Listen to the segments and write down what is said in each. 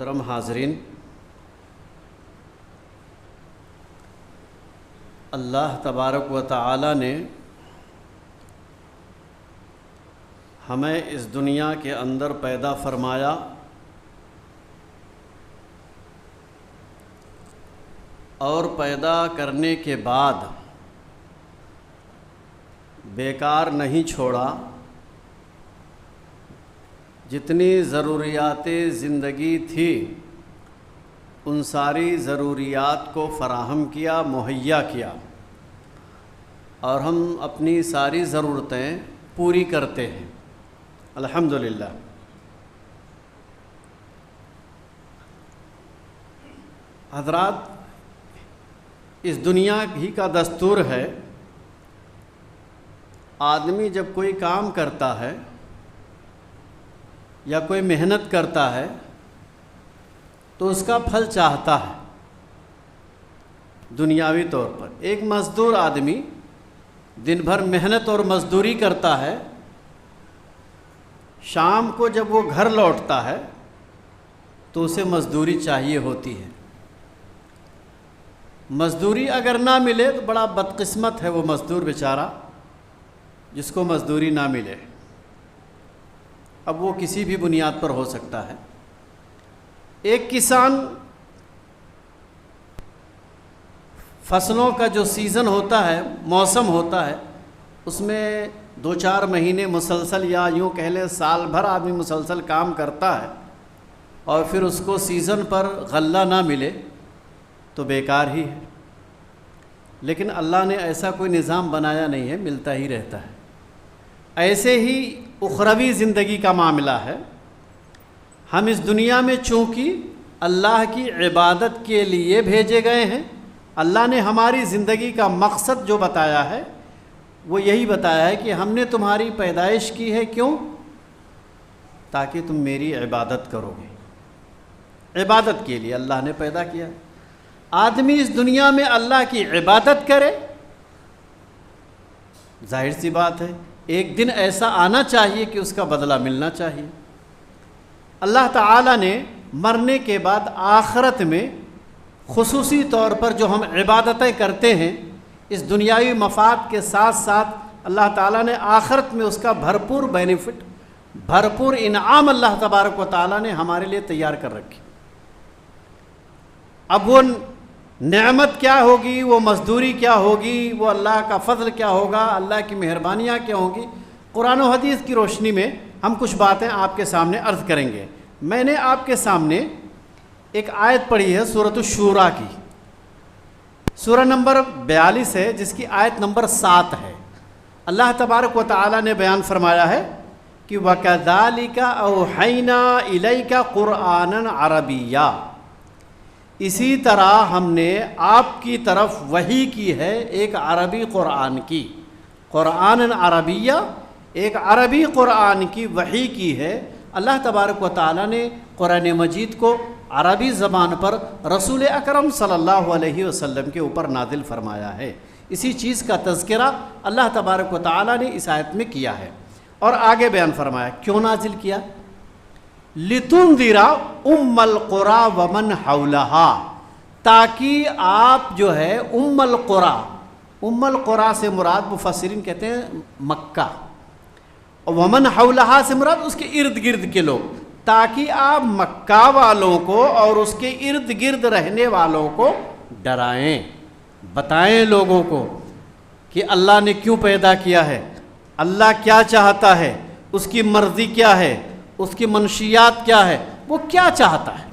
محترم حاضرین، اللہ تبارک و تعالی نے ہمیں اس دنیا کے اندر پیدا فرمایا اور پیدا کرنے کے بعد بیکار نہیں چھوڑا۔ جتنی ضروریات زندگی تھی ان ساری ضروریات کو فراہم کیا، مہیا کیا، اور ہم اپنی ساری ضرورتیں پوری کرتے ہیں، الحمدللہ۔ حضرات، اس دنیا ہی کا دستور ہے، آدمی جب کوئی کام کرتا ہے یا کوئی محنت کرتا ہے تو اس کا پھل چاہتا ہے۔ دنیاوی طور پر ایک مزدور آدمی دن بھر محنت اور مزدوری کرتا ہے، شام کو جب وہ گھر لوٹتا ہے تو اسے مزدوری چاہیے ہوتی ہے۔ مزدوری اگر نہ ملے تو بڑا بدقسمت ہے وہ مزدور بیچارہ جس کو مزدوری نہ ملے۔ اب وہ کسی بھی بنیاد پر ہو سکتا ہے۔ ایک کسان فصلوں کا جو سیزن ہوتا ہے، موسم ہوتا ہے، اس میں 2-4 مہینے مسلسل یا یوں کہہ لیں سال بھر آدمی مسلسل کام کرتا ہے اور پھر اس کو سیزن پر غلہ نہ ملے تو بیکار ہی ہے۔ لیکن اللہ نے ایسا کوئی نظام بنایا نہیں ہے، ملتا ہی رہتا ہے۔ ایسے ہی اخروی زندگی کا معاملہ ہے۔ ہم اس دنیا میں چونکہ اللہ کی عبادت کے لیے بھیجے گئے ہیں، اللہ نے ہماری زندگی کا مقصد جو بتایا ہے وہ یہی بتایا ہے کہ ہم نے تمہاری پیدائش کی ہے، کیوں؟ تاکہ تم میری عبادت کرو گے۔ عبادت کے لیے اللہ نے پیدا کیا۔ آدمی اس دنیا میں اللہ کی عبادت کرے، ظاہر سی بات ہے ایک دن ایسا آنا چاہیے کہ اس کا بدلہ ملنا چاہیے۔ اللہ تعالیٰ نے مرنے کے بعد آخرت میں خصوصی طور پر جو ہم عبادتیں کرتے ہیں، اس دنیاوی مفاد کے ساتھ ساتھ اللہ تعالیٰ نے آخرت میں اس کا بھرپور بینیفٹ، بھرپور انعام اللہ تبارک و تعالیٰ نے ہمارے لیے تیار کر رکھی۔ اب وہ نعمت کیا ہوگی، وہ مزدوری کیا ہوگی، وہ اللہ کا فضل کیا ہوگا، اللہ کی مہربانیاں کیا ہوں گی، قرآن و حدیث کی روشنی میں ہم کچھ باتیں آپ کے سامنے عرض کریں گے۔ میں نے آپ کے سامنے ایک آیت پڑھی ہے سورۃ الشورى کی، سورہ نمبر 42 ہے، جس کی آیت نمبر 7 ہے۔ اللہ تبارک و تعالیٰ نے بیان فرمایا ہے کہ وَكَذَلِكَ أَوْحَيْنَا إِلَيْكَ قُرْآنًا عَرَبِيًّا، اسی طرح ہم نے آپ کی طرف وحی کی ہے ایک عربی قرآن کی، قرآن عربیہ، ایک عربی قرآن کی وحی کی ہے۔ اللہ تبارک و تعالیٰ نے قرآن مجید کو عربی زبان پر رسول اکرم صلی اللہ علیہ وسلم کے اوپر نازل فرمایا ہے۔ اسی چیز کا تذکرہ اللہ تبارک و تعالیٰ نے اس آیت میں کیا ہے، اور آگے بیان فرمایا کیوں نازل کیا؟ لِتُنذِرَ أُمَّ الْقُرَى وَمَنْ حَوْلَهَا، تاکہ آپ جو ہے ام القرى سے مراد مفسرین کہتے ہیں مکہ، اور ومن حولہا سے مراد اس کے ارد گرد کے لوگ، تاکہ آپ مکہ والوں کو اور اس کے ارد گرد رہنے والوں کو ڈرائیں، بتائیں لوگوں کو کہ اللہ نے کیوں پیدا کیا ہے، اللہ کیا چاہتا ہے، اس کی مرضی کیا ہے، اس کی منشیات کیا ہے، وہ کیا چاہتا ہے،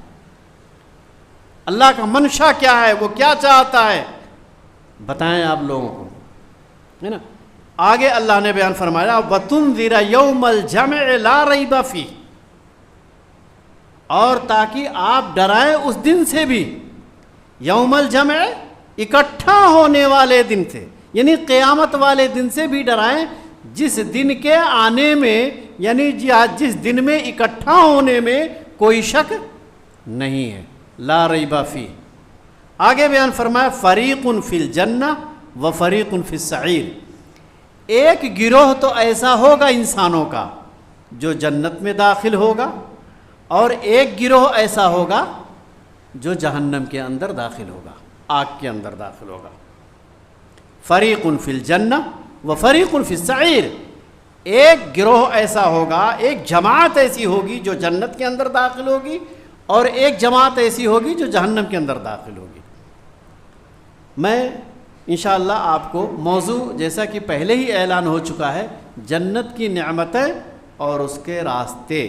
اللہ کا منشا کیا ہے، وہ کیا چاہتا ہے، بتائیں آپ لوگوں کو، ہے نا۔ آگے اللہ نے بیان فرمایا وَتُنذِرَ يَوْمَ الْجَمْعِ لَا رَيْبَ فِيهِ، اور تاکہ آپ ڈرائیں اس دن سے بھی، یوم الجمع اکٹھا ہونے والے دن سے، یعنی قیامت والے دن سے بھی ڈرائیں، جس دن کے آنے میں، یعنی جس دن میں اکٹھا ہونے میں کوئی شک نہیں ہے، لا ریب فیہ۔ آگے بیان فرمایا فریق فی الجنہ و فریق فی السعیر، ایک گروہ تو ایسا ہوگا انسانوں کا جو جنت میں داخل ہوگا، اور ایک گروہ ایسا ہوگا جو جہنم کے اندر داخل ہوگا، آگ کے اندر داخل ہوگا۔ فریق فی الجنہ و فریق فی السعیر، ایک گروہ ایسا ہوگا، ایک جماعت ایسی ہوگی جو جنت کے اندر داخل ہوگی، اور ایک جماعت ایسی ہوگی جو جہنم کے اندر داخل ہوگی۔ میں انشاءاللہ آپ کو موضوع جیسا کہ پہلے ہی اعلان ہو چکا ہے، جنت کی نعمتیں اور اس کے راستے،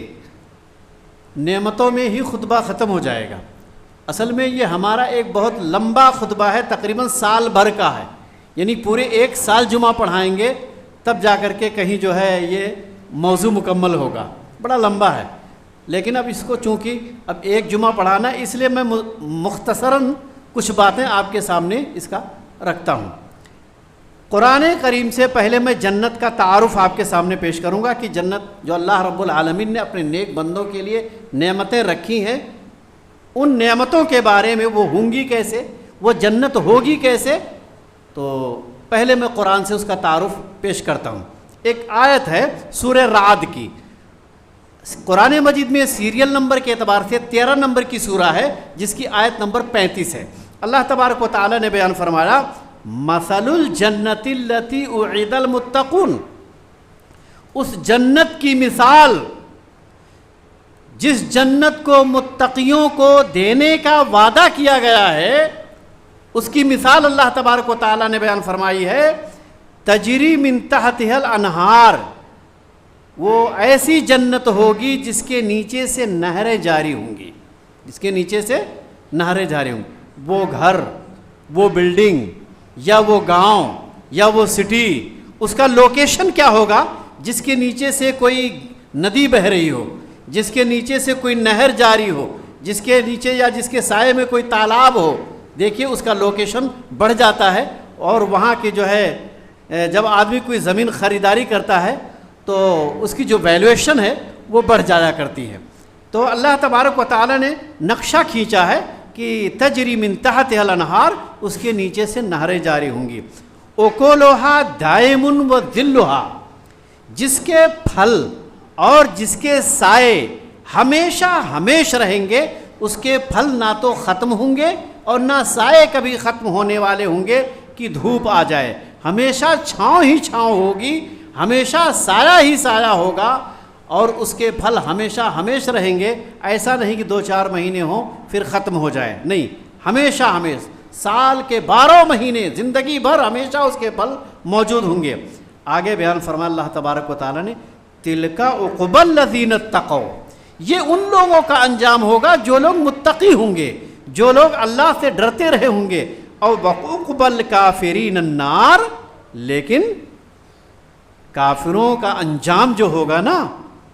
نعمتوں میں ہی خطبہ ختم ہو جائے گا۔ اصل میں یہ ہمارا ایک بہت لمبا خطبہ ہے، تقریباً سال بھر کا ہے، یعنی پورے ایک سال جمعہ پڑھائیں گے تب جا کر کے کہیں جو ہے یہ موضوع مکمل ہوگا، بڑا لمبا ہے۔ لیکن اب اس کو چونکہ اب ایک جمعہ پڑھانا ہے، اس لیے میں مختصراً کچھ باتیں آپ کے سامنے اس کا رکھتا ہوں۔ قرآن کریم سے پہلے میں جنت کا تعارف آپ کے سامنے پیش کروں گا کہ جنت جو اللہ رب العالمین نے اپنے نیک بندوں کے لیے نعمتیں رکھی ہیں، ان نعمتوں کے بارے میں وہ ہوں گی کیسے، وہ جنت ہوگی کیسے، تو پہلے میں قرآن سے اس کا تعارف پیش کرتا ہوں۔ ایک آیت ہے سورہ رعد کی، قرآن مجید میں سیریل نمبر کے اعتبار سے 13 نمبر کی سورہ ہے، جس کی آیت نمبر 35 ہے۔ اللہ تبارک و تعالیٰ نے بیان فرمایا، مثل الجنت التی اعد المتقون، اس جنت کی مثال جس جنت کو متقیوں کو دینے کا وعدہ کیا گیا ہے، اس کی مثال اللہ تبارک و تعالیٰ نے بیان فرمائی ہے، تجری من تحتها الانہار، وہ ایسی جنت ہوگی جس کے نیچے سے نہریں جاری ہوں گی، جس کے نیچے سے نہریں جاری ہوں گی۔ وہ گھر، وہ بلڈنگ، یا وہ گاؤں، یا وہ سٹی، اس کا لوکیشن کیا ہوگا؟ جس کے نیچے سے کوئی ندی بہہ رہی ہو، جس کے نیچے سے کوئی نہر جاری ہو، جس کے نیچے یا جس کے سائے میں کوئی تالاب ہو، دیکھیے اس کا لوکیشن بڑھ جاتا ہے۔ اور وہاں کے جو ہے جب آدمی کوئی زمین خریداری کرتا ہے تو اس کی جو ویلیویشن ہے وہ بڑھ جایا کرتی ہے۔ تو اللہ تبارک و تعالیٰ نے نقشہ کھینچا ہے کہ تجری من تحتها الانہار، اس کے نیچے سے نہریں جاری ہوں گی۔ اکلھا دائم و ظلھا، جس کے پھل اور جس کے سائے ہمیشہ ہمیشہ رہیں گے، اس کے پھل نہ تو ختم ہوں گے اور نہ سائے کبھی ختم ہونے والے ہوں گے کہ دھوپ آ جائے، ہمیشہ چھاؤں ہی چھاؤں ہوگی، ہمیشہ سایہ ہی سایہ ہوگا، اور اس کے پھل ہمیشہ ہمیشہ رہیں گے۔ ایسا نہیں کہ 2-4 مہینے ہوں پھر ختم ہو جائے، نہیں، ہمیشہ ہمیشہ سال کے 12 مہینے زندگی بھر ہمیشہ اس کے پھل موجود ہوں گے۔ آگے بیان فرمایا اللہ تبارک و تعالیٰ نے، تلک عقبی الذین اتقوا، یہ ان لوگوں کا انجام ہوگا جو لوگ متقی ہوں گے، جو لوگ اللہ سے ڈرتے رہے ہوں گے۔ اور وعقبی الکافرین النار، لیکن کافروں کا انجام جو ہوگا نا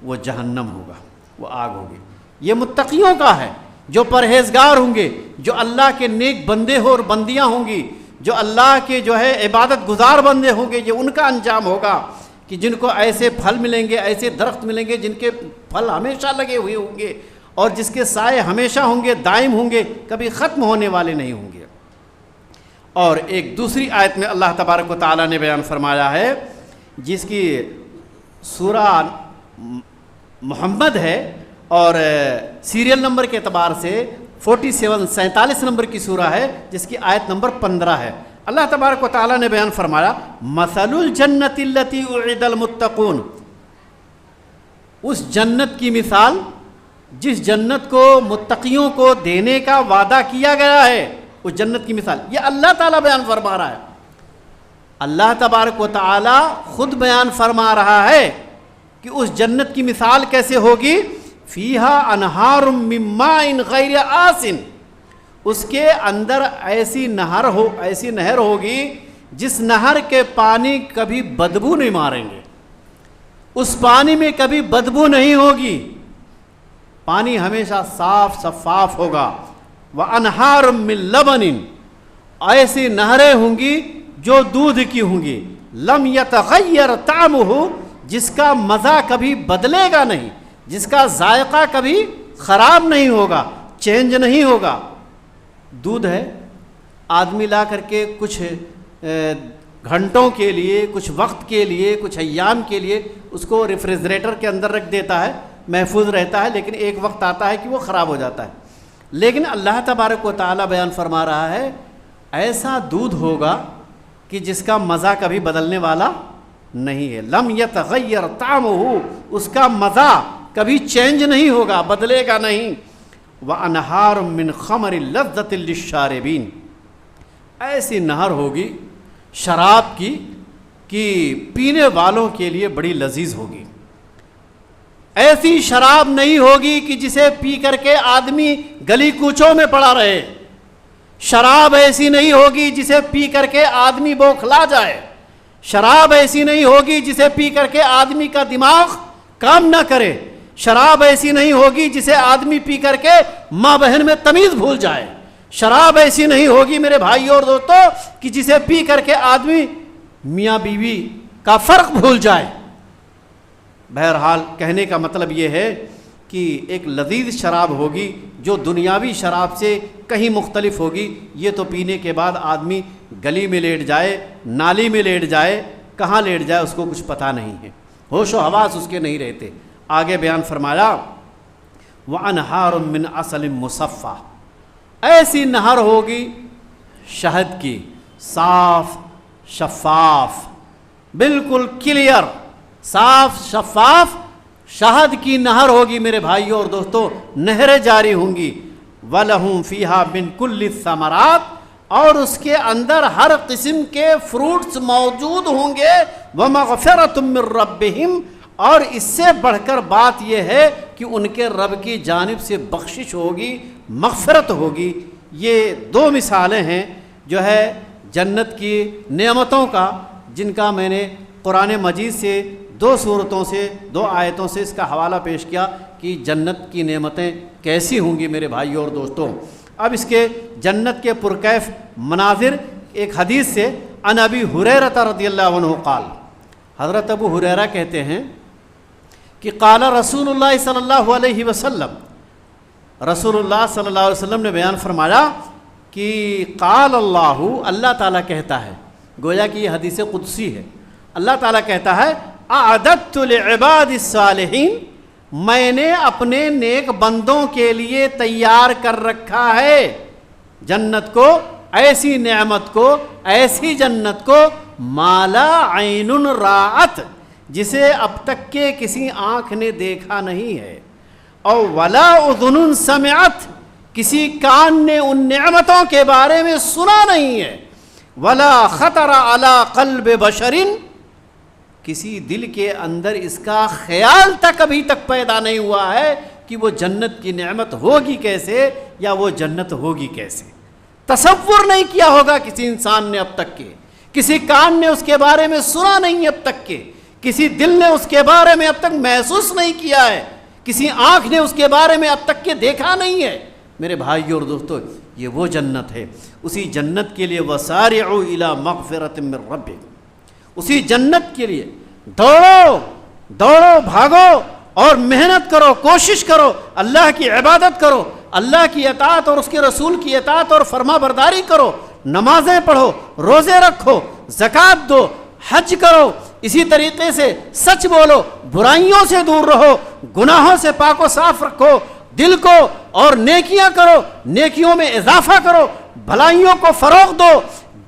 وہ جہنم ہوگا، وہ آگ ہوگی۔ یہ متقیوں کا ہے، جو پرہیزگار ہوں گے، جو اللہ کے نیک بندے ہو اور بندیاں ہوں گی، جو اللہ کے جو ہے عبادت گزار بندے ہوں گے، یہ ان کا انجام ہوگا کہ جن کو ایسے پھل ملیں گے، ایسے درخت ملیں گے جن کے پھل ہمیشہ لگے ہوئے ہوں گے، اور جس کے سائے ہمیشہ ہوں گے، دائم ہوں گے، کبھی ختم ہونے والے نہیں ہوں گے۔ اور ایک دوسری آیت میں اللہ تبارک و تعالیٰ نے بیان فرمایا ہے، جس کی سورہ محمد ہے اور سیریل نمبر کے اعتبار سے 47 نمبر کی سورہ ہے، جس کی آیت نمبر 15 ہے۔ اللہ تبارک و تعالیٰ نے بیان فرمایا، مثل الجنت التی اعد المتقون، اس جنت کی مثال جس جنت کو متقیوں کو دینے کا وعدہ کیا گیا ہے، اس جنت کی مثال یہ اللہ تعالیٰ بیان فرما رہا ہے۔ اللہ تبارک و تعالیٰ خود بیان فرما رہا ہے کہ اس جنت کی مثال کیسے ہوگی، فیہا انہار من ماء غیر آسن، اس کے اندر ایسی نہر ہوگی جس نہر کے پانی کبھی بدبو نہیں ماریں گے، اس پانی میں کبھی بدبو نہیں ہوگی، پانی ہمیشہ صاف شفاف ہوگا۔ وَأَنْهَارٌ مِّن لَبَنٍ، ایسی نہریں ہوں گی جو دودھ کی ہوں گی، لم يتغیر طعمہ، جس کا مزہ کبھی بدلے گا نہیں، جس کا ذائقہ کبھی خراب نہیں ہوگا، چینج نہیں ہوگا۔ دودھ ہے، آدمی لا کر کے کچھ گھنٹوں کے لیے، کچھ وقت کے لیے، کچھ ایام کے لیے اس کو ریفریجریٹر کے اندر رکھ دیتا ہے، محفوظ رہتا ہے، لیکن ایک وقت آتا ہے کہ وہ خراب ہو جاتا ہے۔ لیکن اللہ تبارک و تعالیٰ بیان فرما رہا ہے ایسا دودھ ہوگا کہ جس کا مزہ کبھی بدلنے والا نہیں ہے، لم یتغیر طعمہ، اس کا مزہ کبھی چینج نہیں ہوگا، بدلے گا نہیں۔ وانہار من خمر لذۃ للشاربین، ایسی نہر ہوگی شراب کی کہ پینے والوں کے لیے بڑی لذیذ ہوگی۔ ایسی شراب نہیں ہوگی کہ جسے پی کر کے آدمی گلی کوچوں میں پڑا رہے، شراب ایسی نہیں ہوگی جسے پی کر کے آدمی بوکھلا جائے، شراب ایسی نہیں ہوگی جسے پی کر کے آدمی کا دماغ کام نہ کرے، شراب ایسی نہیں ہوگی جسے آدمی پی کر کے ماں بہن میں تمیز بھول جائے، شراب ایسی نہیں ہوگی میرے بھائی اور دوستو کہ جسے پی کر کے آدمی میاں بیوی کا فرق بھول جائے۔ بہرحال کہنے کا مطلب یہ ہے کہ ایک لذیذ شراب ہوگی جو دنیاوی شراب سے کہیں مختلف ہوگی۔ یہ تو پینے کے بعد آدمی گلی میں لیٹ جائے، نالی میں لیٹ جائے، کہاں لیٹ جائے اس کو کچھ پتہ نہیں ہے، ہوش و حواس اس کے نہیں رہتے۔ آگے بیان فرمایا وَأَنْهَارٌ مِّنْ عَسَلٍ مُّصَفًّى، ایسی نہر ہوگی شہد کی، صاف شفاف، بالکل کلیئر، صاف شفاف شہد کی نہر ہوگی میرے بھائیوں اور دوستوں، نہریں جاری ہوں گی۔ وَلَهُمْ فِيهَا مِنْ كُلِّ الثَّمَرَاتِ، اور اس کے اندر ہر قسم کے فروٹس موجود ہوں گے۔ وَمَغْفِرَةٌ مِّن رَبِّهِمْ، اور اس سے بڑھ کر بات یہ ہے کہ ان کے رب کی جانب سے بخشش ہوگی، مغفرت ہوگی۔ یہ دو مثالیں ہیں جو ہے جنت کی نعمتوں کا، جن کا میں نے قرآن مجید سے دو صورتوں سے، دو آیتوں سے اس کا حوالہ پیش کیا کہ جنت کی نعمتیں کیسی ہوں گی میرے بھائیوں اور دوستوں۔ اب اس کے جنت کے پرکیف مناظر ایک حدیث سے، عن ابی ہریرہ رضی اللہ عنہ قال، حضرت ابو ہریرہ کہتے ہیں کہ قال رسول اللہ صلی اللہ علیہ وسلم، رسول اللہ صلی اللہ علیہ وسلم نے بیان فرمایا کہ قال اللہ، اللہ تعالیٰ کہتا ہے، گویا کہ یہ حدیث قدسی ہے، اللہ تعالیٰ کہتا ہے اعددت لعباد الصالحین، میں نے اپنے نیک بندوں کے لیے تیار کر رکھا ہے جنت کو، ایسی نعمت کو، ایسی جنت کو، مالا عین رات، جسے اب تک کے کسی آنکھ نے دیکھا نہیں ہے، اور ولا اذن سمعت، کسی کان نے ان نعمتوں کے بارے میں سنا نہیں ہے، ولا خطر علی قلب بشر، کسی دل کے اندر اس کا خیال تک ابھی تک پیدا نہیں ہوا ہے کہ وہ جنت کی نعمت ہوگی کیسے، یا وہ جنت ہوگی کیسے، تصور نہیں کیا ہوگا کسی انسان نے اب تک کے، کسی کان نے اس کے بارے میں سنا نہیں اب تک کے، کسی دل نے اس کے بارے میں اب تک محسوس نہیں کیا ہے، کسی آنکھ نے اس کے بارے میں اب تک کے دیکھا نہیں ہے۔ میرے بھائیوں اور دوستو، یہ وہ جنت ہے، اسی جنت کے لیے وسارعوا الی مغفرۃ من ربکم، اسی جنت کے لیے دوڑو دوڑو، بھاگو اور محنت کرو، کوشش کرو، اللہ کی عبادت کرو، اللہ کی اطاعت اور اس کے رسول کی اطاعت اور فرما برداری کرو، نمازیں پڑھو، روزے رکھو، زکوٰۃ دو، حج کرو، اسی طریقے سے سچ بولو، برائیوں سے دور رہو، گناہوں سے پاک و صاف رکھو دل کو، اور نیکیاں کرو، نیکیوں میں اضافہ کرو، بھلائیوں کو فروغ دو،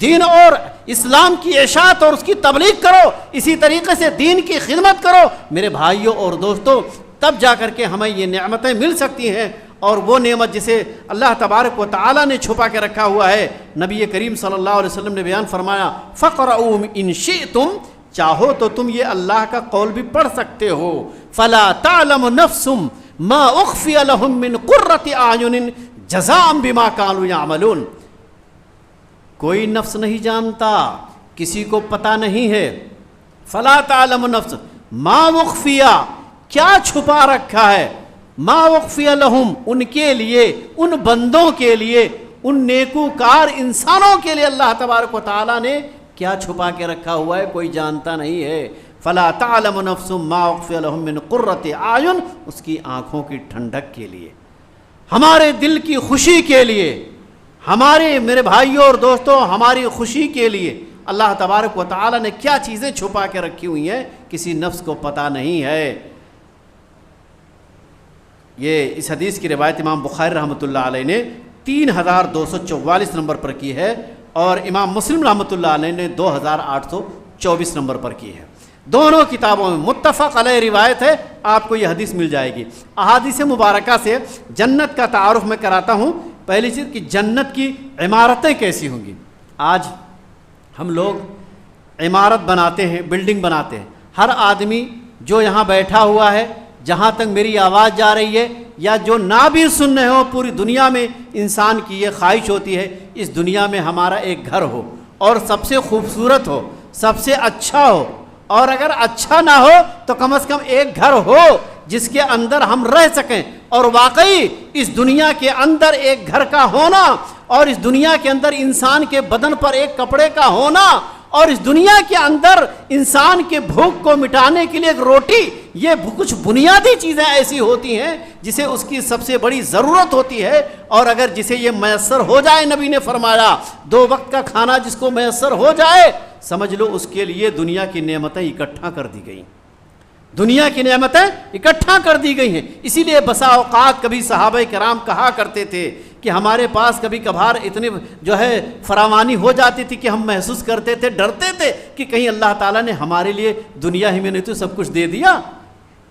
دین اور اسلام کی اشاعت اور اس کی تبلیغ کرو، اسی طریقے سے دین کی خدمت کرو میرے بھائیوں اور دوستوں، تب جا کر کے ہمیں یہ نعمتیں مل سکتی ہیں۔ اور وہ نعمت جسے اللہ تبارک و تعالیٰ نے چھپا کے رکھا ہوا ہے، نبی کریم صلی اللہ علیہ وسلم نے بیان فرمایا فَقْرَؤُوا إِن شِئْتُمْ، چاہو تو تم یہ اللہ کا قول بھی پڑھ سکتے ہو، فَلَا تَعْلَمُ نَفْسٌ مَا أُخْفِيَ لَهُم مِّن قُرَّةِ أَعْيُنٍ جَزَاءً بِمَا كَانُوا يَعْمَلُونَ، کوئی نفس نہیں جانتا، کسی کو پتہ نہیں ہے، فَلَا تَعْلَمُ نَفْسٌ مَا أُخْفِيَ، کیا چھپا رکھا ہے، ما وقفیہ لہم، ان کے لیے، ان بندوں کے لیے، ان نیکوکار انسانوں کے لیے اللہ تبارک و تعالیٰ نے کیا چھپا کے رکھا ہوا ہے، کوئی جانتا نہیں ہے۔ فلا تعلم نفس ما وقفیہ لہم من قرۃ اعین، اس کی آنکھوں کی ٹھنڈک کے لیے، ہمارے دل کی خوشی کے لیے، ہمارے میرے بھائیوں اور دوستوں ہماری خوشی کے لیے اللہ تبارک و تعالیٰ نے کیا چیزیں چھپا کے رکھی ہوئی ہیں کسی نفس کو پتہ نہیں ہے۔ یہ اس حدیث کی روایت امام بخاری رحمۃ اللہ علیہ نے 3244 نمبر پر کی ہے اور امام مسلم رحمۃ اللہ علیہ نے 2824 نمبر پر کی ہے۔ دونوں کتابوں میں متفق علیہ روایت ہے، آپ کو یہ حدیث مل جائے گی۔ احادیث مبارکہ سے جنت کا تعارف میں کراتا ہوں۔ پہلی چیز کہ جنت کی عمارتیں کیسی ہوں گی۔ آج ہم لوگ عمارت بناتے ہیں، بلڈنگ بناتے ہیں۔ ہر آدمی جو یہاں بیٹھا ہوا ہے، جہاں تک میری آواز جا رہی ہے یا جو نہ بھی سن رہے ہو، پوری دنیا میں انسان کی یہ خواہش ہوتی ہے اس دنیا میں ہمارا ایک گھر ہو اور سب سے خوبصورت ہو، سب سے اچھا ہو، اور اگر اچھا نہ ہو تو کم از کم ایک گھر ہو جس کے اندر ہم رہ سکیں۔ اور واقعی اس دنیا کے اندر ایک گھر کا ہونا اور اس دنیا کے اندر انسان کے بدن پر ایک کپڑے کا ہونا اور اس دنیا کے اندر انسان کے بھوک کو مٹانے کے لیے ایک روٹی، یہ کچھ بنیادی چیزیں ایسی ہوتی ہیں جسے اس کی سب سے بڑی ضرورت ہوتی ہے، اور اگر جسے یہ میسر ہو جائے، نبی نے فرمایا 2 وقت کا کھانا جس کو میسر ہو جائے، سمجھ لو اس کے لیے دنیا کی نعمتیں اکٹھا کر دی گئیں، دنیا کی نعمتیں اکٹھا کر دی گئی ہیں۔ اسی لیے بسا اوقات کبھی صحابہ کرام کہا کرتے تھے کہ ہمارے پاس کبھی کبھار اتنی جو ہے فراوانی ہو جاتی تھی کہ ہم محسوس کرتے تھے، ڈرتے تھے کہ کہیں اللہ تعالیٰ نے ہمارے لیے دنیا ہی میں نہیں تو سب کچھ دے دیا،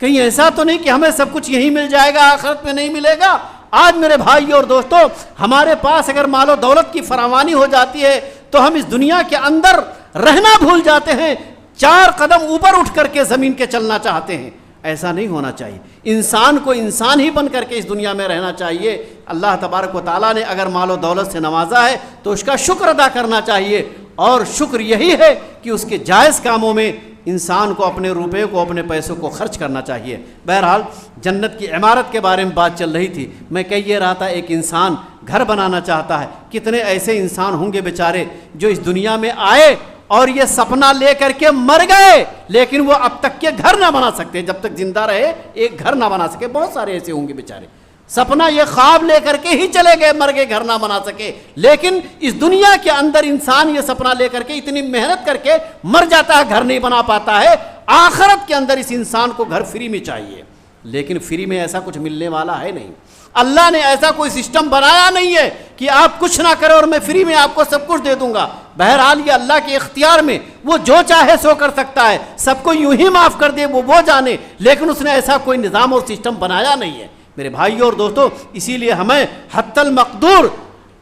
کہیں ایسا تو نہیں کہ ہمیں سب کچھ یہیں مل جائے گا، آخرت میں نہیں ملے گا۔ آج میرے بھائی اور دوستو، ہمارے پاس اگر مال و دولت کی فراوانی ہو جاتی ہے تو ہم اس دنیا کے اندر رہنا بھول جاتے ہیں، 4 قدم اوپر اٹھ کر کے زمین کے چلنا چاہتے ہیں۔ ایسا نہیں ہونا چاہیے، انسان کو انسان ہی بن کر کے اس دنیا میں رہنا چاہیے۔ اللہ تبارک و تعالیٰ نے اگر مال و دولت سے نوازا ہے تو اس کا شکر ادا کرنا چاہیے، اور شکر یہی ہے کہ اس کے جائز کاموں میں انسان کو اپنے روپے کو، اپنے پیسوں کو خرچ کرنا چاہیے۔ بہرحال جنت کی عمارت کے بارے میں بات چل رہی تھی، میں کہہ یہ رہا تھا ایک انسان گھر بنانا چاہتا ہے۔ کتنے ایسے انسان ہوں گے بیچارے جو اس دنیا میں آئے اور یہ سپنا لے کر کے مر گئے، لیکن وہ اب تک کے گھر نہ بنا سکتے، جب تک زندہ رہے ایک گھر نہ بنا سکے۔ بہت سارے ایسے ہوں گے بیچارے، سپنا یہ خواب لے کر کے ہی چلے گئے، مر گئے، گھر نہ بنا سکے۔ لیکن اس دنیا کے اندر انسان یہ سپنا لے کر کے اتنی محنت کر کے مر جاتا ہے، گھر نہیں بنا پاتا ہے۔ آخرت کے اندر اس انسان کو گھر فری میں چاہیے، لیکن فری میں ایسا کچھ ملنے والا ہے نہیں۔ اللہ نے ایسا کوئی سسٹم بنایا نہیں ہے کہ آپ کچھ نہ کریں اور میں فری میں آپ کو سب کچھ دے دوں گا۔ بہرحال یہ اللہ کے اختیار میں، وہ جو چاہے سو کر سکتا ہے، سب کو یوں ہی معاف کر دے وہ جانے، لیکن اس نے ایسا کوئی نظام اور سسٹم بنایا نہیں ہے میرے بھائیوں اور دوستوں۔ اسی لیے ہمیں حتی المقدور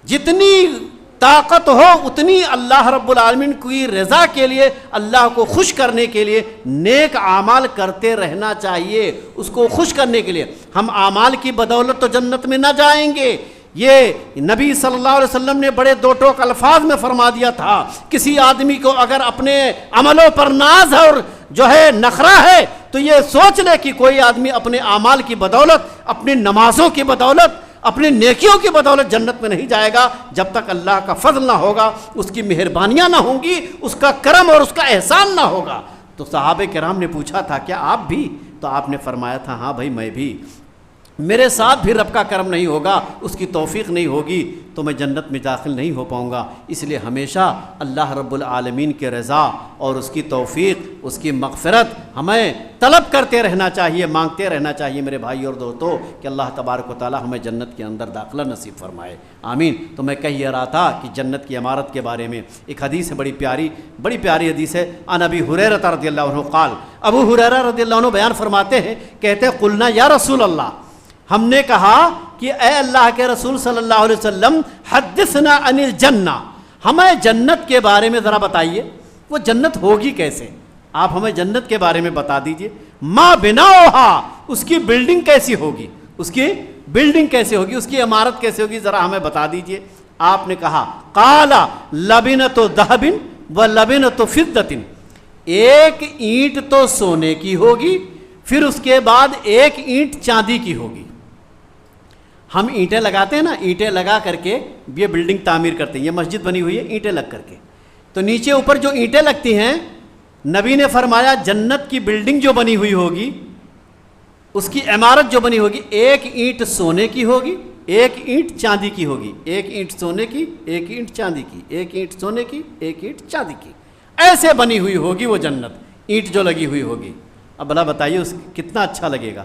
جتنی طاقت ہو اتنی اللہ رب العالمین کی رضا کے لیے، اللہ کو خوش کرنے کے لیے نیک اعمال کرتے رہنا چاہیے، اس کو خوش کرنے کے لیے۔ ہم اعمال کی بدولت تو جنت میں نہ جائیں گے، یہ نبی صلی اللہ علیہ وسلم نے بڑے 2 ٹوک الفاظ میں فرما دیا تھا۔ کسی آدمی کو اگر اپنے عملوں پر ناز اور جو ہے نخرہ ہے تو یہ سوچ لے کہ کوئی آدمی اپنے اعمال کی بدولت، اپنی نمازوں کی بدولت، اپنی نیکیوں کی بدولت جنت میں نہیں جائے گا، جب تک اللہ کا فضل نہ ہوگا، اس کی مہربانیاں نہ ہوں گی، اس کا کرم اور اس کا احسان نہ ہوگا۔ تو صحابہ کرام نے پوچھا تھا کیا آپ بھی؟ تو آپ نے فرمایا تھا ہاں بھائی میں بھی، میرے ساتھ بھی رب کا کرم نہیں ہوگا، اس کی توفیق نہیں ہوگی تو میں جنت میں داخل نہیں ہو پاؤں گا۔ اس لیے ہمیشہ اللہ رب العالمین کے رضا اور اس کی توفیق، اس کی مغفرت ہمیں طلب کرتے رہنا چاہیے، مانگتے رہنا چاہیے میرے بھائی اور دوستو، کہ اللہ تبارک و تعالی ہمیں جنت کے اندر داخلہ نصیب فرمائے، آمین۔ تو میں کہہ یہ رہا تھا کہ جنت کی عمارت کے بارے میں ایک حدیث ہے، بڑی پیاری حدیث ہے۔ عن ابی ہریرہ رضی اللہ عنہ قال، ابو ہریرہ رضی اللہ عنہ بیان فرماتے ہیں، کہتے ہیں قلنا یا رسول اللہ، ہم نے کہا کہ اے اللہ کے رسول صلی اللہ علیہ وسلم، حدثنا عن الجنہ، ہمیں جنت کے بارے میں ذرا بتائیے، وہ جنت ہوگی کیسے؟ آپ ہمیں جنت کے بارے میں بتا دیجئے۔ ما بناؤہا، اس کی بلڈنگ کیسی ہوگی، اس کی بلڈنگ کیسے ہوگی، اس کی عمارت کیسے ہوگی، ذرا ہمیں بتا دیجئے۔ آپ نے کہا قال لبنۃ ذہب و لبنۃ فضۃ، ایک اینٹ تو سونے کی ہوگی، پھر اس کے بعد ایک اینٹ چاندی کی ہوگی۔ ہم اینٹیں لگاتے ہیں نا، اینٹیں لگا کر کے یہ بلڈنگ تعمیر کرتے ہیں، یہ مسجد بنی ہوئی ہے اینٹیں لگ کر کے، تو نیچے اوپر جو اینٹیں لگتی ہیں، نبی نے فرمایا جنت کی بلڈنگ جو بنی ہوئی ہوگی، اس کی عمارت جو بنی ہوگی، ایک اینٹ سونے کی ہوگی، ایک اینٹ چاندی کی ہوگی، ایک اینٹ سونے کی، ایک اینٹ چاندی کی، ایک اینٹ سونے کی، ایک اینٹ چاندی کی، ایسے بنی ہوئی ہوگی وہ جنت، اینٹ جو لگی ہوئی ہوگی۔ اب بھلا بتائیے اس کتنا اچھا لگے گا۔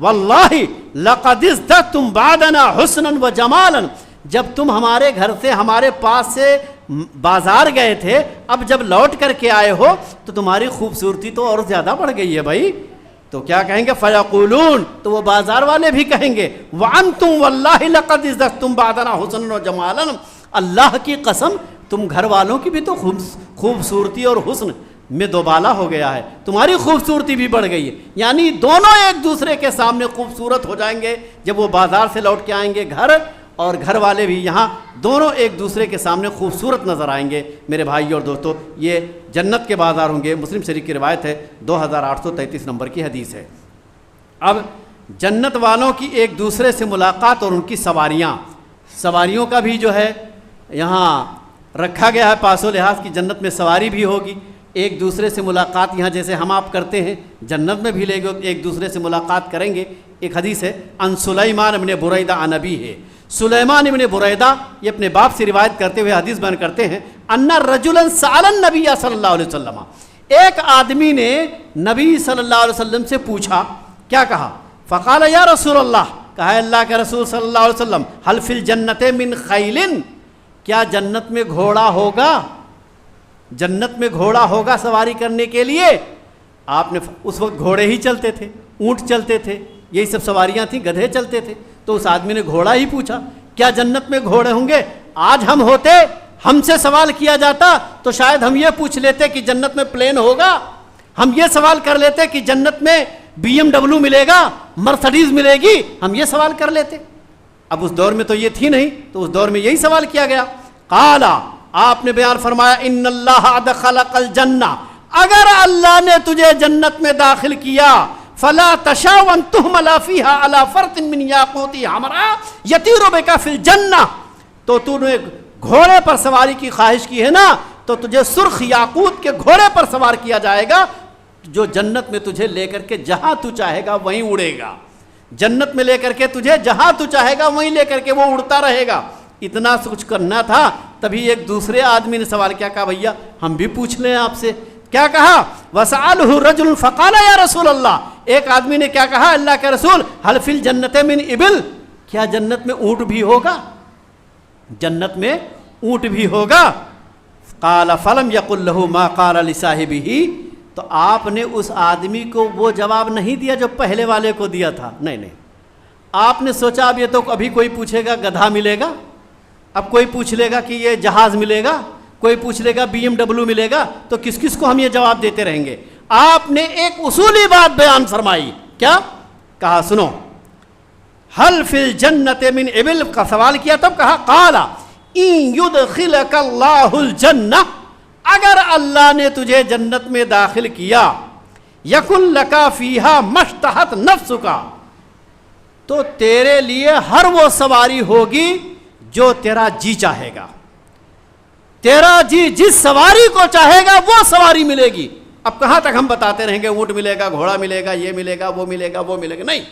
واللہ لقد ازددتم بعدنا حسنا و جمالا، جب تم ہمارے گھر سے ہمارے پاس سے بازار گئے تھے، اب جب لوٹ کر کے آئے ہو تو تمہاری خوبصورتی تو اور زیادہ بڑھ گئی ہے بھائی. تو کیا کہیں گے؟ فیقولون، تو وہ بازار والے بھی کہیں گے وانتم واللہ لقد ازددتم بعدنا حسنا و جمالا، اللہ کی قسم تم گھر والوں کی بھی تو خوبصورتی اور حسن میں دوبالا ہو گیا ہے، تمہاری خوبصورتی بھی بڑھ گئی ہے. یعنی دونوں ایک دوسرے کے سامنے خوبصورت ہو جائیں گے جب وہ بازار سے لوٹ کے آئیں گے گھر، اور گھر والے بھی یہاں دونوں ایک دوسرے کے سامنے خوبصورت نظر آئیں گے. میرے بھائی اور دوستو، یہ جنت کے بازار ہوں گے. مسلم شریف کی روایت ہے، 2833 نمبر کی حدیث ہے. اب جنت والوں کی ایک دوسرے سے ملاقات اور ان کی سواریوں کا بھی جو ہے یہاں رکھا گیا ہے پاس و لحاظ کی جنت میں سواری بھی ہوگی. ایک دوسرے سے ملاقات یہاں جیسے ہم آپ کرتے ہیں جنت میں بھی لے گئے ایک دوسرے سے ملاقات کریں گے. ایک حدیث ہے ان سلیمان ابن بریدہ عن ابیہ، سلیمان ابن بریدہ یہ اپنے باپ سے روایت کرتے ہوئے حدیث بیان کرتے ہیں، ان رجلا سأل النبی صلی اللہ علیہ وسلم، ایک آدمی نے نبی صلی اللہ علیہ وسلم سے پوچھا. کیا کہا؟ فقال یا رسول اللہ، کہا اللہ کے رسول صلی اللہ علیہ وسلم، هل فی الجنت من خیل، کیا جنت میں گھوڑا ہوگا؟ جنت میں گھوڑا ہوگا سواری کرنے کے لیے؟ آپ نے اس وقت گھوڑے ہی چلتے تھے، اونٹ چلتے تھے، یہی سب سواریاں تھیں، گدھے چلتے تھے. تو اس آدمی نے گھوڑا ہی پوچھا، کیا جنت میں گھوڑے ہوں گے؟ آج ہم ہوتے، ہم سے سوال کیا جاتا تو شاید ہم یہ پوچھ لیتے کہ جنت میں پلین ہوگا، ہم یہ سوال کر لیتے کہ جنت میں BMW ملے گا، مرسڈیز ملے گی، ہم یہ سوال کر لیتے. اب اس دور میں تو یہ تھی نہیں، تو اس دور میں یہی سوال کیا گیا. قال، آپ نے بیان فرمایا، ان اللہ ادخلک الجنہ، اگر اللہ نے تجھے جنت میں داخل کیا، فلا تشاء ان تحمل فیہا علی فرط من یاقوت حمراء یطیر بک فی الجنہ، تو تو نے گھوڑے پر سواری کی خواہش کی ہے نا، تو تجھے سرخ یاقوت کے گھوڑے پر سوار کیا جائے گا، جو جنت میں تجھے لے کر کے جہاں تو چاہے گا وہیں اڑے گا. جنت میں لے کر کے تجھے جہاں تو چاہے گا وہیں لے کر کے وہ اڑتا رہے گا. اتنا کچھ کرنا تھا، تبھی ایک دوسرے آدمی نے سوال کیا، کہا بھیا ہم بھی پوچھ لیں آپ سے. کیا کہا؟ وسألہ رجل فقال یا رسول اللہ، ایک آدمی نے کیا کہا، اللہ کے رسول، هل فی الجنت من ابل، کیا جنت میں اونٹ بھی ہوگا؟ جنت میں اونٹ بھی ہوگا. قال فلم یقل له ما قال لصاحبہ، تو آپ نے اس آدمی کو وہ جواب نہیں دیا جو پہلے والے کو دیا تھا. نہیں، آپ نے سوچا اب یہ تو ابھی کوئی پوچھے گا گدھا ملے گا، اب کوئی پوچھ لے گا کہ یہ جہاز ملے گا، کوئی پوچھ لے گا BMW ملے گا، تو کس کس کو ہم یہ جواب دیتے رہیں گے. آپ نے ایک اصولی بات بیان فرمائی. کیا کہا؟ سنو، هل فی الجنت من ابل کا سوال کیا، تب کہا قال ان یدخلک اللہ الجنہ، اگر اللہ نے تجھے جنت میں داخل کیا، یکن لکا فیہا مشتہت نفسک، تو تیرے لیے ہر وہ سواری ہوگی جو تیرا جی چاہے گا، تیرا جی جس سواری کو چاہے گا وہ سواری ملے گی. اب کہاں تک ہم بتاتے رہیں گے اونٹ ملے گا، گھوڑا ملے گا، یہ ملے گا، وہ ملے گا، وہ ملے گا؟ نہیں،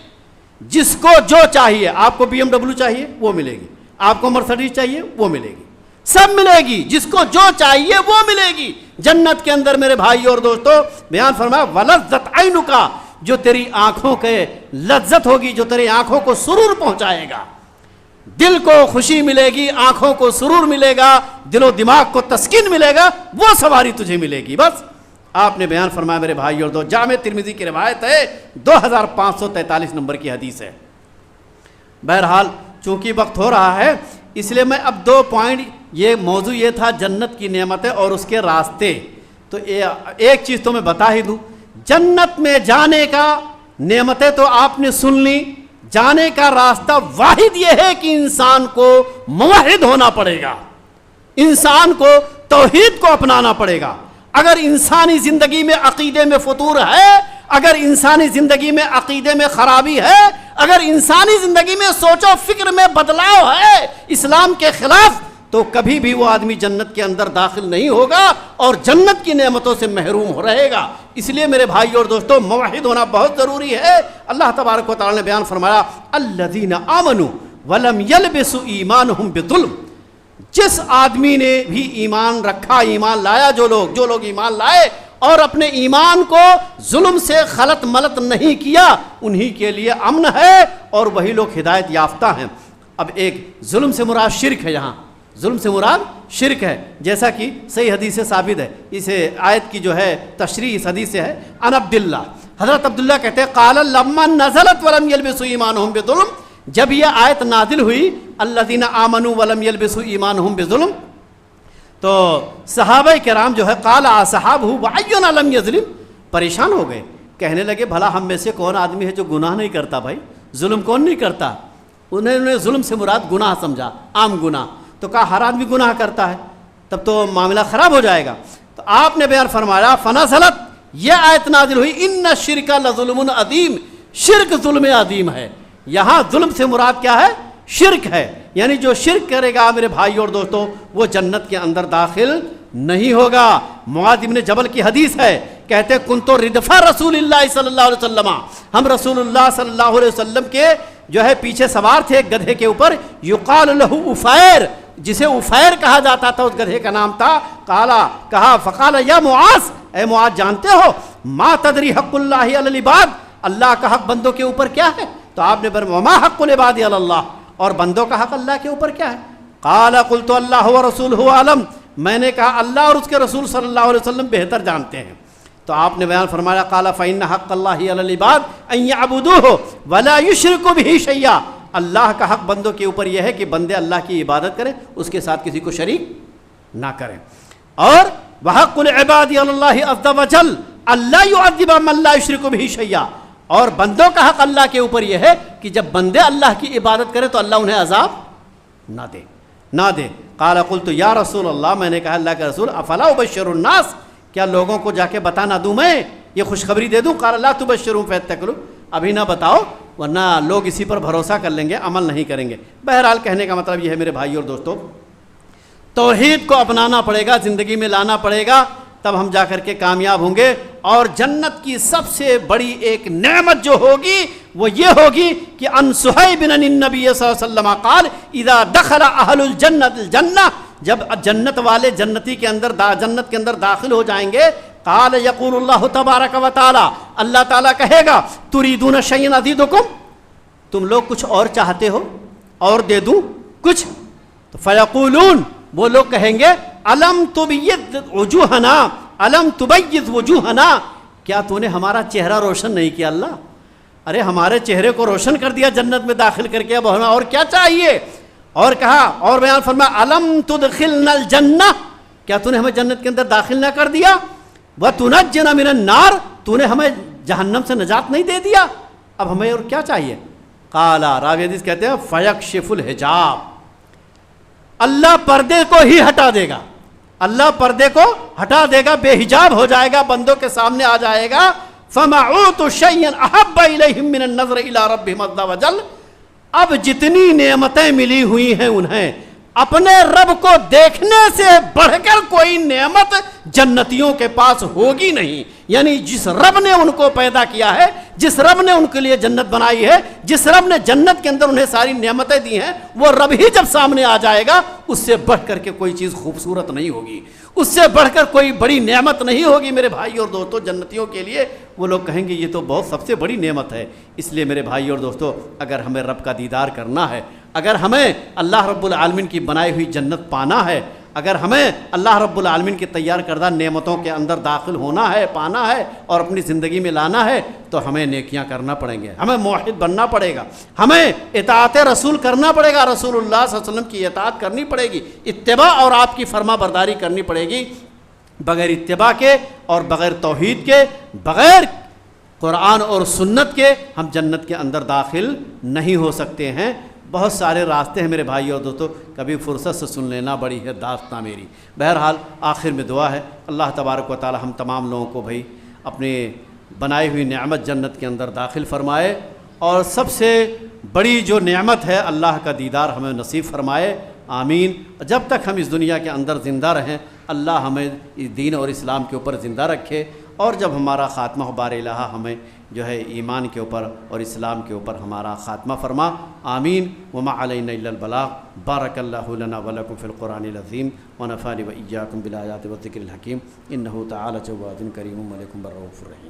جس کو جو چاہیے، آپ کو BMW چاہیے وہ ملے گی، آپ کو مرسڈیز چاہیے وہ ملے گی، سب ملے گی، جس کو جو چاہیے وہ ملے گی. جنت کے اندر میرے بھائی اور دوستو بیان فرمایا وَلَذَّتْ عَيْنُكَ، جو تیری آنکھوں کے لذت ہوگی، جو تیری آنکھوں کو سرور پہنچائے گا. دل کو خوشی ملے گی، آنکھوں کو سرور ملے گا، دل و دماغ کو تسکین ملے گا، وہ سواری تجھے ملے گی. بس آپ نے بیان فرمایا میرے بھائی اور دوست. جامع ترمذی کی روایت ہے، 2543 نمبر کی حدیث ہے. بہرحال چونکہ وقت ہو رہا ہے اس لیے میں اب 2 پوائنٹ، یہ موضوع یہ تھا جنت کی نعمتیں اور اس کے راستے، تو ایک چیز تو میں بتا ہی دوں، جنت میں جانے کا نعمتیں تو آپ نے سن لی، جانے کا راستہ واحد یہ ہے کہ انسان کو موحد ہونا پڑے گا، انسان کو توحید کو اپنانا پڑے گا. اگر انسانی زندگی میں عقیدے میں فطور ہے، اگر انسانی زندگی میں عقیدے میں خرابی ہے، اگر انسانی زندگی میں سوچ و فکر میں بدلاؤ ہے اسلام کے خلاف، تو کبھی بھی وہ آدمی جنت کے اندر داخل نہیں ہوگا اور جنت کی نعمتوں سے محروم ہو رہے گا. اس لیے میرے بھائی اور دوستوں موحد ہونا بہت ضروری ہے. اللہ تبارک و تعالی نے بیان فرمایا الذین آمنوا ولم یلبسوا ایمانہم بظلم، جس آدمی نے بھی ایمان رکھا، ایمان لایا، جو لوگ ایمان لائے اور اپنے ایمان کو ظلم سے خلط ملط نہیں کیا انہی کے لیے امن ہے اور وہی لوگ ہدایت یافتہ ہیں۔ اب ایک ظلم سے مراد شرک ہے، یہاں ظلم سے مراد شرک ہے، جیسا کہ صحیح حدیث سے ثابت ہے۔ اس آیت کی جو ہے تشریح اس حدیث سے ہے۔ عن عبداللہ، حضرت عبداللہ کہتے ہیں قال لما نزلت ولم يلبسوا ایمانهم بظلم، جب یہ آیت نازل ہوئی الذین آمنوا ولم يلبسوا ایمانهم بظلم، تو صحابہ کرام جو ہے قال اصحابہ وعینا لم یظلم، پریشان ہو گئے، کہنے لگے بھلا ہم میں سے کون آدمی ہے جو گناہ نہیں کرتا؟ بھائی ظلم کون نہیں کرتا؟ انہوں نے ظلم سے مراد گناہ سمجھا، عام گناہ، تو کہا ہر آدمی گناہ کرتا ہے، تب تو معاملہ خراب ہو جائے گا۔ تو آپ نے بیان فرمایا فنزلت، یہ آیت نازل ہوئی ان الشرک لظلم عظیم، شرک ظلم عظیم ہے۔ یہاں ظلم سے مراد کیا ہے؟ شرک ہے، یعنی جو شرک کرے گا میرے بھائی اور دوستو وہ جنت کے اندر داخل نہیں ہوگا۔ معاذ بن جبل کی حدیث ہے، کہتے کنتو ردف رسول اللہ صلی اللہ علیہ وسلم، ہم رسول اللہ صلی اللہ علیہ وسلم کے جو ہے پیچھے سوار تھے ایک گدھے کے اوپر، یقال لہ افیر، جسے افیر کہا جاتا تھا، اس گدھے کا نام تھا۔ کہا فقال یا معاذ، اے معاذ جانتے ہو ما تدری حق اللہ علی العباد، اللہ کا حق بندوں کے اوپر کیا ہے؟ تو آپ نے فرمایا وما حق العباد علی اللہ، اور بندوں کا حق اللہ کے اوپر کیا ہے؟ قال قلت اللہ ورسولہ اعلم، میں نے کہا اللہ اور اس کے رسول صلی اللہ علیہ وسلم بہتر جانتے ہیں۔ تو آپ نے بیان فرمایا قال فإن حق اللہ علی العباد ان یعبدوہ ولا یشرکوا بہ شیئا، اللہ کا حق بندوں کے اوپر یہ ہے کہ بندے اللہ کی عبادت کریں، اس کے ساتھ کسی کو شریک نہ کریں۔ اور وحق العباد علی اللہ عز وجل اللہ یعذب من لا یشرک بہ شیئا، اور بندوں کا حق اللہ کے اوپر یہ ہے کہ جب بندے اللہ کی عبادت کریں تو اللہ انہیں عذاب نہ دے۔ قال قلت یا رسول اللہ، میں نے کہا اللہ کے رسول افلا ابشر الناس، کیا لوگوں کو جا کے بتا نہ دوں، میں یہ خوشخبری دے دوں؟ قال لا تبشرهم فیتکلوا، ابھی نہ بتاؤ ورنہ لوگ اسی پر بھروسہ کر لیں گے، عمل نہیں کریں گے۔ بہرحال کہنے کا مطلب یہ ہے میرے بھائی اور دوستو، توحید کو اپنانا پڑے گا، زندگی میں لانا پڑے گا، تب ہم جا کر کے کامیاب ہوں گے۔ اور جنت کی سب سے بڑی ایک نعمت جو ہوگی وہ یہ ہوگی کہ ان صہیب بن النبی صلی اللہ علیہ وسلم قال اذا دخل اہل الجنت الجنہ، جب جنت والے جنتی کے اندر جنت کے اندر داخل ہو جائیں گے، قال یقول اللہ تبارک و تعالی، اللہ تعالیٰ کہے گا تریدون شیئا ازیدکم، تم لوگ کچھ اور چاہتے ہو اور دے دوں کچھ؟ تو فیقولون، وہ لوگ کہیں گے الم تبید وجوہنا، الم تبید وجوہنا، کیا تو نے ہمارا چہرہ روشن نہیں کیا اللہ؟ ارے ہمارے چہرے کو روشن کر دیا جنت میں داخل کر کے، اب ہمیں اور کیا چاہیے؟ اور کہا اور بیان فرمایا الم تدخلنا الجنہ، کیا تو نے ہمیں جنت کے اندر داخل نہ کر دیا؟ وتنجنا من النار، تو نے ہمیں جہنم سے نجات نہیں دے دیا، اب ہمیں اور کیا چاہیے؟ قال، راوی حدیث کہتے ہیں فیکشف الحجاب، اللہ پردے کو ہی ہٹا دے گا، اللہ پردے کو ہٹا دے گا، بے حجاب ہو جائے گا، بندوں کے سامنے آ جائے گا۔ فما اوتوا شیئا احب الیہم من النظر الی ربہم عز وجل، اب جتنی نعمتیں ملی ہوئی ہیں انہیں اپنے رب کو دیکھنے سے بڑھ کر کوئی نعمت جنتیوں کے پاس ہوگی نہیں۔ یعنی جس رب نے ان کو پیدا کیا ہے، جس رب نے ان کے لیے جنت بنائی ہے، جس رب نے جنت کے اندر انہیں ساری نعمتیں دی ہیں، وہ رب ہی جب سامنے آ جائے گا، اس سے بڑھ کر کے کوئی چیز خوبصورت نہیں ہوگی، اس سے بڑھ کر کوئی بڑی نعمت نہیں ہوگی میرے بھائی اور دوستو جنتیوں کے لیے۔ وہ لوگ کہیں گے یہ تو بہت سب سے بڑی نعمت ہے۔ اس لیے میرے بھائی اور دوستو، اگر ہمیں رب کا دیدار کرنا ہے، اگر ہمیں اللہ رب العالمین کی بنائی ہوئی جنت پانا ہے، اگر ہمیں اللہ رب العالمین کی تیار کردہ نعمتوں کے اندر داخل ہونا ہے، پانا ہے اور اپنی زندگی میں لانا ہے، تو ہمیں نیکیاں کرنا پڑیں گے، ہمیں موحد بننا پڑے گا، ہمیں اطاعت رسول کرنا پڑے گا، رسول اللہ صلی اللہ علیہ وسلم کی اطاعت کرنی پڑے گی، اتباع اور آپ کی فرما برداری کرنی پڑے گی۔ بغیر اتباع کے اور بغیر توحید کے، بغیر قرآن اور سنت کے ہم جنت کے اندر داخل نہیں ہو سکتے ہیں۔ بہت سارے راستے ہیں میرے بھائی اور دوستو، کبھی فرصت سے سن لینا بڑی ہے داستان میری۔ بہرحال آخر میں دعا ہے اللہ تبارک و تعالی ہم تمام لوگوں کو بھائی اپنے بنائی ہوئی نعمت جنت کے اندر داخل فرمائے، اور سب سے بڑی جو نعمت ہے اللہ کا دیدار ہمیں نصیب فرمائے، آمین۔ جب تک ہم اس دنیا کے اندر زندہ رہیں اللہ ہمیں دین اور اسلام کے اوپر زندہ رکھے، اور جب ہمارا خاتمہ ہو بار الہ ہمیں جو ہے ایمان کے اوپر اور اسلام کے اوپر ہمارا خاتمہ فرما، آمین۔ وما علینا الا البلاغ۔ بارک اللہ لنا ولکم فی القرآن العظیم ونفعنی وإیاکم بالآیات والذکر الحکیم، انہ تعالی جواد کریم ملک رؤوف رحیم۔